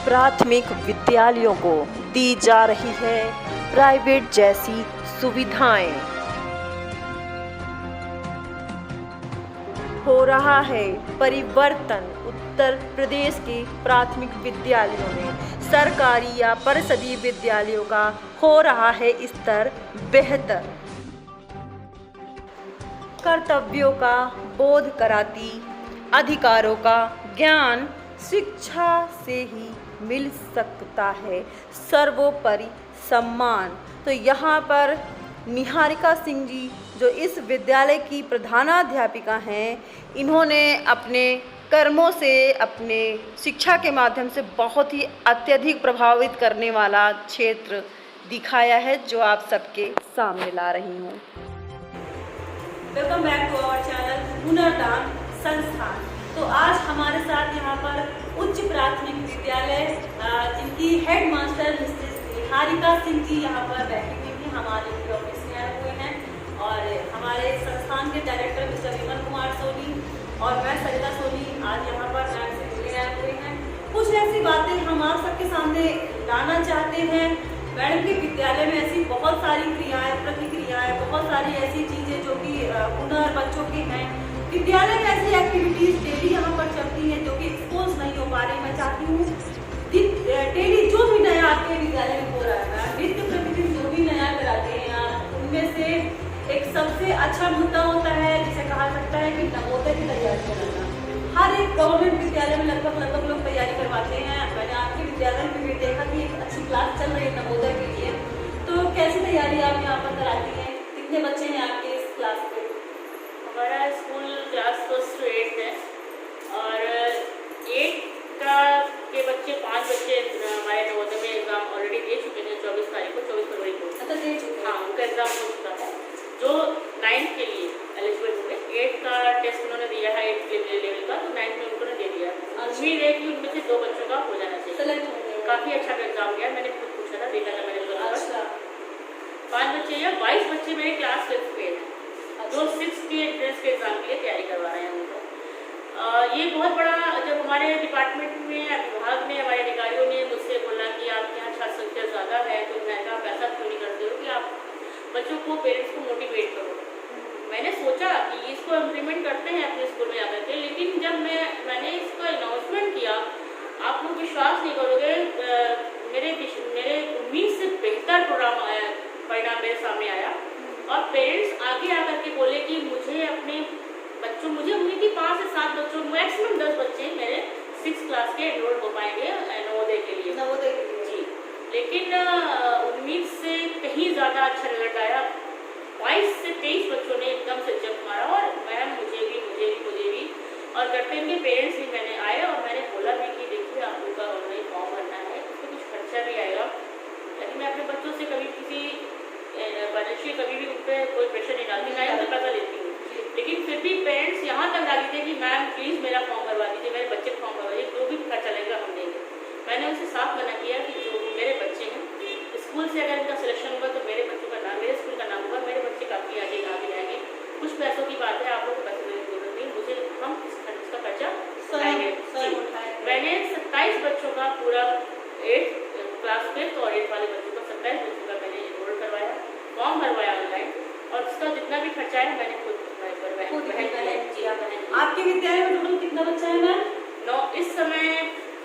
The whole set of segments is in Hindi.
प्राथमिक विद्यालयों को दी जा रही है प्राइवेट जैसी सुविधाएं। हो रहा है परिवर्तन। उत्तर प्रदेश के प्राथमिक विद्यालयों में सरकारी या परिषदीय विद्यालयों का हो रहा है स्तर बेहतर। कर्तव्यों का बोध कराती, अधिकारों का ज्ञान शिक्षा से ही मिल सकता है, सर्वोपरि सम्मान। तो यहाँ पर निहारिका सिंह जी जो इस विद्यालय की प्रधानाध्यापिका हैं, इन्होंने अपने कर्मों से, अपने शिक्षा के माध्यम से बहुत ही अत्यधिक प्रभावित करने वाला क्षेत्र दिखाया है, जो आप सबके सामने ला रही हूँ। Welcome back to our channel Hunardan Sansthan. तो आज हमारे साथ यहाँ पर उच्च प्राथमिक विद्यालय जिनकी head master Mrs Niharika Singh ji यहाँ पर बैठी हुई थी, हमारे ऑफिस में आए हुए हैं, और हमारे संस्थान के डायरेक्टर मिस्टर विमल कुमार सोनी और मैं सरिता सोनी आज यहाँ पर मैम से मिलने आए हुए हैं। कुछ ऐसी बातें हम आप सबके सामने लाना चाहते हैं। मैडम के विद्यालय में ऐसी बहुत सारी क्रियाएं, प्रतिक्रियाएं, बहुत सारी ऐसी चीज़ें जो कि हुनर बच्चों के हैं। विद्यालय में ऐसी एक्टिविटीज़ डेली यहाँ पर चलती हैं जो कि एक्सपोज नहीं हो पा रही। मैं चाहती हूँ डेली जो भी नया आपके विद्यालय में हो रहा है, नित्य प्रतिदिन जो भी नया कराते हैं आप, उनमें से एक सबसे अच्छा मुद्दा होता है जिसे कहा सकता है कि नवोदय की तैयारी करना। हर एक गवर्नमेंट विद्यालय में लगभग लोग तैयारी करवाते हैं। मैंने आपके विद्यालय में भी देखा कि एक अच्छी क्लास चल रही है नवोदय के लिए। तो कैसी तैयारी आप यहाँ पर कराती हैं? कितने बच्चे हैं आपके इस क्लास पे? हमारा स्कूल क्लास 1 से 8 है और 8 के बच्चे 5 बच्चे हमारे नवोदय में एग्जाम ऑलरेडी दे चुके हैं। 24 तारीख को, 24 फरवरी को। अच्छा, दे चुके हैं? हाँ, उनका एग्जाम हो चुका है। जो 9th के लिए एलिजिबल हुए, 8 का टेस्ट उन्होंने दिया है 8 लेवल का, तो 9th में उन्होंने दे दिया। उम्मीद है कि उनमें से 2 बच्चों का हो जाना चाहिए। सेलेक्ट होंगे। काफ़ी अच्छा एग्जाम गया, मैंने खुद पूछा था, देखा था मैंने। 5 बच्चे या 22 बच्चे मेरे क्लास 5th के हैं जो 6th के एंट्रेंस के एग्जाम के लिए तैयारी करवा रहे हैं उनको। ये बहुत बड़ा, जब हमारे डिपार्टमेंट में, विभाग ने, हमारे अधिकारियों ने मुझसे बोला कि आपके यहाँ छात्र संख्या ज़्यादा है, तो मैं कहा आप ऐसा क्यों नहीं करते हो कि आप बच्चों को, पेरेंट्स को मोटिवेट करो। मैंने सोचा कि इसको इम्प्लीमेंट करते हैं अपने स्कूल में जाकर के, लेकिन जब मैंने इसका अनाउंसमेंट किया, आप लोग विश्वास नहीं करोगे, मेरे उम्मीद से बेहतर परिणाम मेरे सामने आया। और पेरेंट्स आगे आकर के बोले कि मुझे उम्मीद थी 5 से 7 बच्चों, मैक्सिमम 10 बच्चे मेरे 6th क्लास के एनरोल हो पाएंगे नवोदय के लिए। नवोदय के लिए जी, लेकिन उम्मीद से कहीं ज़्यादा अच्छा रिजल्ट आया। 22 से 23 बच्चों ने एकदम से जंप मारा, और मैम मुझे भी और करते इनके पेरेंट्स भी मैंने आए, और मैंने बोला भी कि देखिए आप लोग का ऑनलाइन फॉर्म भरना है, उसमें कुछ खर्चा भी आएगा, लेकिन मैं अपने बच्चों से कभी किसी फाइनेंशियल कभी भी उन पर कोई प्रेशर नहीं डालती, ना ही उनसे पैसा लेती हूँ। लेकिन फिर भी पेरेंट्स यहाँ तक डाली थे कि मैम प्लीज़ मेरा फॉर्म भरवा दीजिए, मेरे बच्चे का फॉर्म भरवाइए, जो भी खर्चा लगेगा हम देंगे। मैंने उनसे साफ मना किया कि जो मेरे बच्चे हैं, स्कूल से अगर इनका सिलेक्शन होगा तो मेरे बच्चों का नाम, मेरे स्कूल का नाम होगा, मेरे बच्चे काफ़ी आगे जाएंगे। कुछ पैसों की बात है, आप लोग को पैसे देने की जरूरत नहीं, मुझे हम इसका खर्चा उठाएंगे। मैंने 27 बच्चों का पूरा 8th क्लास 5th और 8th वाले बच्चों का 27 बच्चों का मैंने एनरोल करवाया, फॉर्म भरवाया ऑनलाइन, और उसका जितना भी खर्चा है मैंने खुद करवाया। आपके विद्यालय में टोटल कितना बच्चा है मैम? इस समय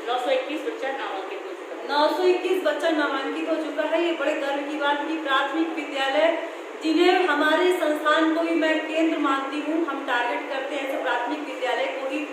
921 बच्चा नामांकित हो चुका है। 921 बच्चा नामांकित हो चुका है। ये बड़े गर्व की बात की प्राथमिक विद्यालय, जिन्हें हमारे संस्थान को भी मैं केंद्र मानती हूँ, हम टारगेट करते हैं ऐसे प्राथमिक विद्यालय को ही।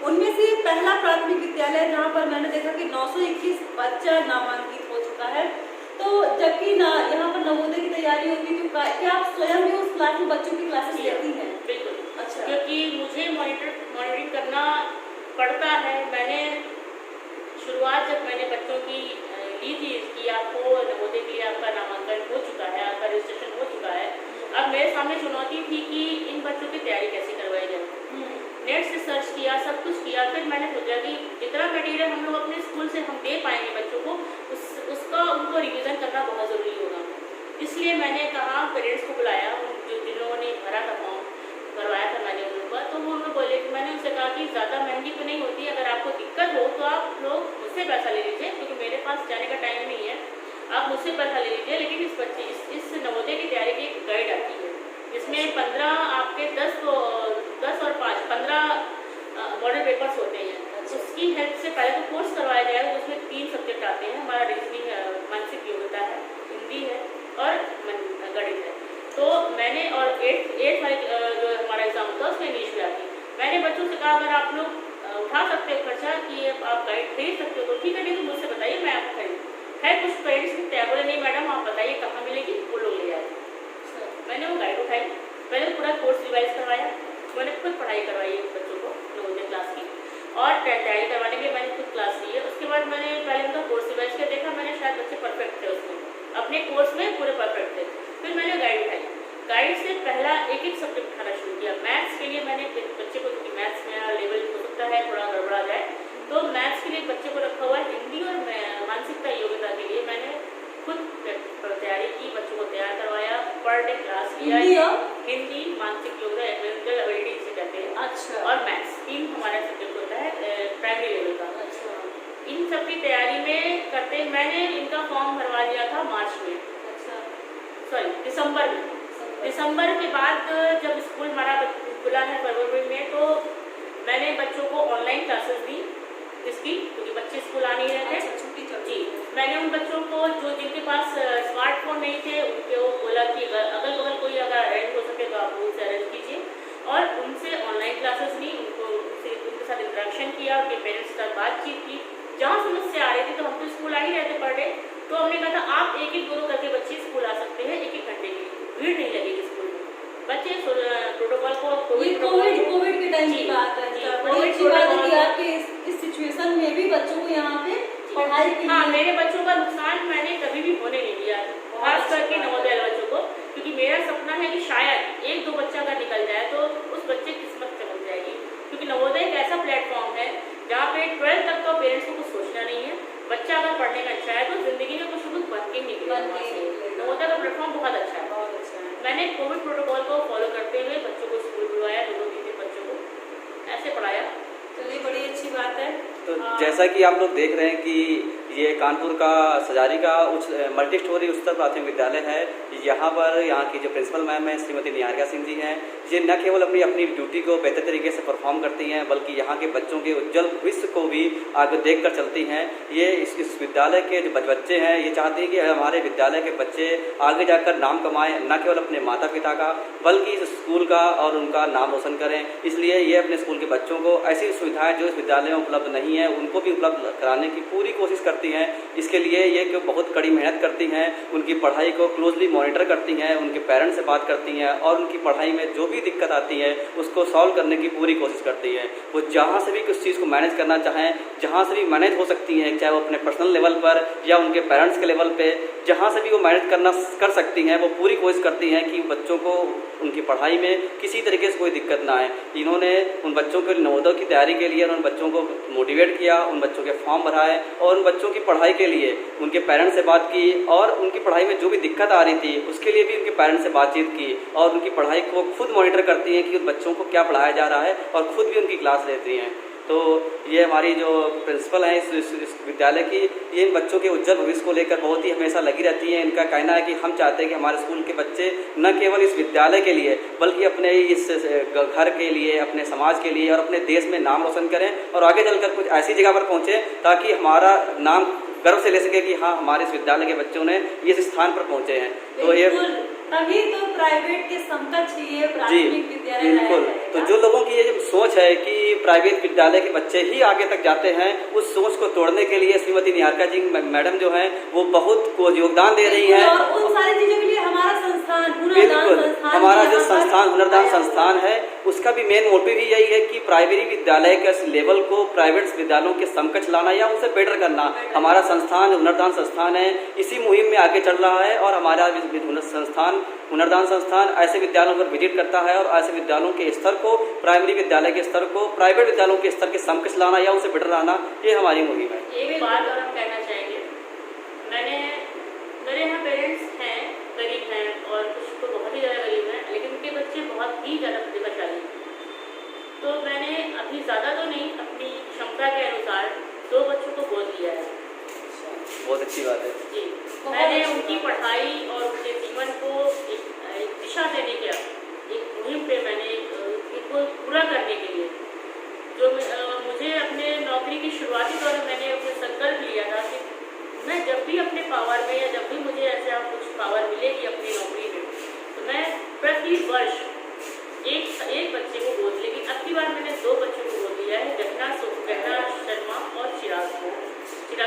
उनमें से पहला प्राथमिक विद्यालय जहाँ पर मैंने देखा कि 921 बच्चा नामांकित हो चुका है। तो जबकि यहाँ पर नवोदय की तैयारी होती है, तो क्या आप स्वयं भी उस क्लास में बच्चों की क्लासेस लेती हैं? बिल्कुल। अच्छा। क्योंकि मुझे मॉनिटरिंग करना पड़ता है। मैंने शुरुआत जब मैंने बच्चों की ली थी कि आपको नवोदय के लिए आपका नामांकन हो चुका है, आपका रजिस्ट्रेशन हो चुका है, अब मेरे सामने चुनौती थी कि इन बच्चों की तैयारी कैसे करवाई जाए। नेट से सर्च किया, सब कुछ किया, फिर मैंने सोचा कि जितना मटेरियल हम लोग अपने स्कूल से हम दे पाएंगे बच्चों को, उसका उनको रिवीजन करना बहुत ज़रूरी होगा। इसलिए मैंने कहा, पेरेंट्स को बुलाया, जिन लोगों ने भरा था फॉर्म, भरवाया था मैंने उन लोगों का, तो वो हमें बोले कि मैंने उनसे कहा कि ज़्यादा महंगी तो नहीं होती। अगर आपको दिक्कत हो तो आप लोग मुझसे पैसा ले लीजिए, क्योंकि मेरे पास जाने का टाइम नहीं है। आप मुझसे पैसा ले लीजिए, लेकिन इस नवोदय की तैयारी की एक गाइड आती है, जिसमें 15 आपके 10 और 5 15 मॉडल पेपर्स होते हैं। उसकी हेल्प से पहले तो कोर्स करवाया जाएगा, उसमें 3 सब्जेक्ट आते हैं। हमारा रीजनिंग, मानसिक योग्यता है, हिंदी है और गणित है। तो मैंने और 8 वाले जो हमारा एग्जाम होता है उसमें इंग्लिश भी आती है। मैंने बच्चों से कहा अगर आप लोग उठा सकते हो खर्चा कि आप गाइड खरीद सकते हो तो ठीक है, नहीं तो मुझसे बताइए, मैं आपको खरीद। है कुछ पेरेंट्स भी तैयार बोले नहीं मैडम आप बताइए कहाँ मिलेगी, वो लोग ले आए। मैंने वो गाइड उठाई, पहले पूरा कोर्स रिवाइज करवाया, मैंने खुद पढ़ाई करवाई है बच्चों को नवोदय क्लास की, और तैयारी करवाने के लिए मैंने खुद क्लास ली है। उसके बाद मैंने पहले उनका कोर्स रिवाइज कर देखा, मैंने शायद बच्चे परफेक्ट थे उसमें, अपने कोर्स में पूरे परफेक्ट थे। फिर मैंने गाइड उठाई, गाइड से पहला एक सब्जेक्ट उठाना शुरू किया। मैथ्स के लिए मैंने बच्चे को, क्योंकि मैथ्स में लेवल हो सकता है थोड़ा गड़बड़ा जाए, तो मैथ्स के लिए बच्चे को रखा हुआ है। हिंदी और मानसिकता योग्यता के लिए मैंने खुद तैयारी की, बच्चों को तैयार करवाया, पर डे क्लास लिया। हिंदी, मानसिक योग्यता, एडवेंचर एबिलिटी जिसे कहते हैं, अच्छा, और मैथ्स, 3 हमारा सब्जेक्ट होता है प्राइमरी लेवल का। अच्छा, इन सब की तैयारी में करते मैंने इनका फॉर्म भरवा लिया था मार्च में, अच्छा सॉरी दिसंबर में। दिसंबर के बाद जब स्कूल हमारा खुला है फरवरी में, तो मैंने बच्चों को ऑनलाइन क्लासेस दी इसकी, क्योंकि बच्चे स्कूल आ नहीं रहे थे, छुट्टी चल जी। मैंने उन बच्चों को जो जिनके पास स्मार्टफोन नहीं थे उनके वो बोला कि अगल बगल कोई अगर अरेंज हो सके तो आप उनसे अरेंज कीजिए, और उनसे ऑनलाइन क्लासेस ली, उनके साथ इंटरेक्शन किया, उनके पेरेंट्स के साथ बातचीत की। जहाँ समस्या आ रही थी, तो हम तो स्कूल आ ही रहे थे पर डे, तो हमने कहा था आप 1-1, 2-2 करके बच्चे स्कूल आ सकते हैं 1-1 घंटे के लिए, भीड़ नहीं लगेगी स्कूल में। बच्चे प्रोटोकॉल को कोविड के टाइम की बात है, बड़ी अच्छी बात है कि आपके इस सिचुएशन में भी बच्चों को यहाँ पे पढ़ाई की। हाँ, मेरे बच्चों का नुकसान मैंने कभी भी होने नहीं दिया, खास करके नवोदय बच्चों को, क्योंकि मेरा सपना है कि शायद 1-2 बच्चा अगर निकल जाए तो उस बच्चे की किस्मत चमक जाएगी, क्योंकि नवोदय एक ऐसा प्लेटफॉर्म है जहाँ पे 12th तक तो पेरेंट्स को कुछ सोचना नहीं है। बच्चा अगर पढ़ने में अच्छा है तो जिंदगी में कुछ बन के निकलेगा। नवोदय का प्लेटफॉर्म बहुत अच्छा है। मैंने कोविड प्रोटोकॉल को फॉलो करते हुए बच्चों को स्कूल बुलवाया, 2-3 बच्चों को ऐसे पढ़ाया। चलिए, बड़ी अच्छी बात है। तो जैसा कि आप लोग देख रहे हैं कि ये कानपुर का सजारी का मल्टी स्टोरी उच्चतर प्राथमिक विद्यालय है। यहाँ की जो प्रिंसिपल मैम है श्रीमती निहारिका सिंह जी हैं, ये न केवल अपनी ड्यूटी को बेहतर तरीके से परफॉर्म करती हैं, बल्कि यहाँ के बच्चों के उज्जवल भविष्य को भी आगे देख कर चलती हैं। ये इस विद्यालय के जो बच्चे हैं, ये चाहते हैं कि हमारे विद्यालय के बच्चे आगे जाकर नाम कमाएं, न केवल अपने माता पिता का बल्कि इस स्कूल का और उनका नाम रोशन करें। इसलिए ये अपने स्कूल के बच्चों को ऐसी सुविधाएं जो इस विद्यालय में उपलब्ध नहीं है उनको भी उपलब्ध कराने की पूरी कोशिश करती हैं। इसके लिए ये बहुत कड़ी मेहनत करती हैं, उनकी पढ़ाई को क्लोजली मॉनिटर करती हैं, उनके पेरेंट्स से बात करती हैं और उनकी पढ़ाई में जो भी दिक्कत आती है उसको सॉल्व करने की पूरी कोशिश करती हैं। वो जहाँ से भी किस चीज़ को मैनेज करना चाहें, जहाँ से भी मैनेज हो सकती हैं, चाहे वो अपने पर्सनल लेवल पर या उनके पेरेंट्स के लेवल पे, जहाँ से भी वो मैनेज कर सकती हैं, वो पूरी कोशिश करती हैं कि बच्चों को उनकी पढ़ाई में किसी तरीके से कोई दिक्कत ना आए। इन्होंने उन बच्चों के नवोदय की तैयारी के लिए उन बच्चों को मोटिवेट किया, उन बच्चों के फॉर्म भराए और उन बच्चों की पढ़ाई के लिए उनके पेरेंट्स से बात की और उनकी पढ़ाई में जो भी दिक्कत आ रही थी उसके लिए भी उनके पेरेंट्स से बातचीत की और उनकी पढ़ाई को खुद मॉनिटर करती हैं कि उन बच्चों को क्या पढ़ाया जा रहा है और खुद भी उनकी क्लास लेती हैं। तो ये हमारी जो प्रिंसिपल हैं इस विद्यालय की, ये इन बच्चों के उज्जवल भविष्य को लेकर बहुत ही हमेशा लगी रहती हैं। इनका कहना है कि हम चाहते हैं कि हमारे स्कूल के बच्चे न केवल इस विद्यालय के लिए बल्कि अपने इस घर के लिए, अपने समाज के लिए और अपने देश में नाम रोशन करें और आगे चलकर कुछ ऐसी जगह पर पहुँचें ताकि हमारा नाम गर्व से ले सके कि हाँ, हमारे इस विद्यालय के बच्चों ने इस स्थान पर पहुँचे हैं। तो ये तभी तो प्राइवेट के समकक्ष ये प्राथमिक विद्यालय बिल्कुल। तो जो लोगों की ये जो सोच है कि प्राइवेट विद्यालय के बच्चे ही आगे तक जाते हैं, उस सोच को तोड़ने के लिए श्रीमती निहारिका जी मैडम जो हैं वो बहुत योगदान दे रही हैं। और उन सारी चीजों के लिए हमारा संस्थान बिल्कुल, हमारा जो संस्थान हुनरदान संस्थान है उसका भी मेन मोटिव ही यही है कि प्राइमरी विद्यालय के लेवल को प्राइवेट विद्यालयों के समकक्ष लाना या उनसे बेटर करना। हमारा संस्थान हुनरदान संस्थान है, इसी मुहिम में आगे चल रहा है और हमारा हुनरदान संस्थान ऐसे विद्यालयों पर विजिट करता है और ऐसे विद्यालयों के स्तर को, प्राइमरी विद्यालय के स्तर को प्राइवेट विद्यालयों के स्तर के समकक्ष लाना या उनसे बेटर लाना, ये हमारी मुहिम है। एक बात और हम कहना चाहेंगे, मेरे यहाँ पेरेंट्स हैं, गरीब हैं और कुछ तो बहुत ही ज़्यादा गरीब हैं, लेकिन उनके बच्चे बहुत ही ज़्यादा प्रतिभाशाली हैं। तो मैंने अभी ज़्यादा तो नहीं, अपनी क्षमता के अनुसार 2 बच्चों को गोद लिया है। बहुत अच्छी बात है जी, मैंने उनकी पढ़ाई और उनके जीवन को एक दिशा देने के एक मुहिम पे मैंने इनको पूरा करने के लिए जो मुझे अपने नौकरी की शुरुआती दौर में मैंने अपने संकल्प लिया था कि मैं जब भी अपने पावर में या जब भी मुझे ऐसा कुछ पावर मिलेगी अपनी नौकरी में, तो मैं प्रति वर्ष एक बच्चे को गोद लेगी। अब की बार मैंने 2 बच्चों को गोद लिया है, गहना शर्मा और चिराग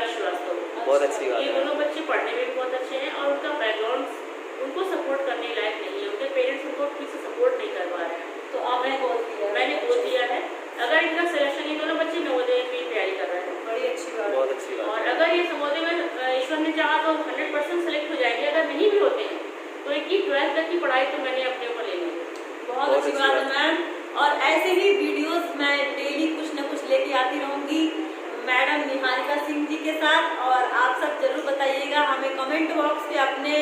श्रीवास्तव। बहुत अच्छी बात ये है। दोनों बच्चे पढ़ने में भी बहुत अच्छे हैं और उनका बैकग्राउंड उनको सपोर्ट करने लायक नहीं है, उनके पेरेंट्स उनको ठीक से सपोर्ट नहीं कर पा रहे हैं। तो आपने गोद लिया? मैंने गोद लिया है। अगर इनका सिलेक्शन, ये दोनों बच्चे नवोदय की तैयारी कर रहे हैं। बड़ी अच्छी बात। बहुत अच्छी बात और है। अगर ये नवोदय में ईश्वर ने चाहा तो 100% सेलेक्ट हो जाएंगे। अगर नहीं भी होते हैं तो इनकी 12th तक की पढ़ाई तो मैंने अपने ऊपर ले ली है। बहुत अच्छी बात है मैम। और ऐसे ही वीडियोस मैं डेली कुछ न कुछ लेके आती रहूंगी मैडम निहारिका सिंह जी के साथ। और आप सब जरूर बताइएगा, हमें कमेंट बॉक्स पे अपने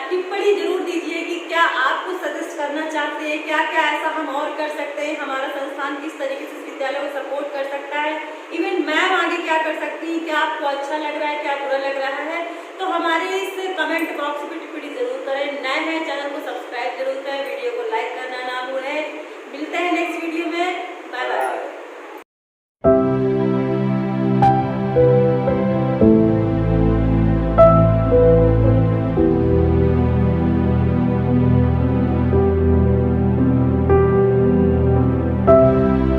टिप्पणी जरूर दीजिए कि क्या आप कुछ सजेस्ट करना चाहते हैं, क्या क्या ऐसा हम और कर सकते हैं, हमारा संस्थान किस तरीके से इस विद्यालय को सपोर्ट कर सकता है, इवन मैम आगे क्या कर सकती हैं, क्या आपको अच्छा लग रहा है, क्या बुरा लग रहा है। तो हमारे इस कमेंट बॉक्स पे टिप्पणी जरूर करें। नए हैं चैनल को सब्सक्राइब जरूर करें, वीडियो को लाइक करना ना भूलें। मिलते हैं नेक्स्ट वीडियो में।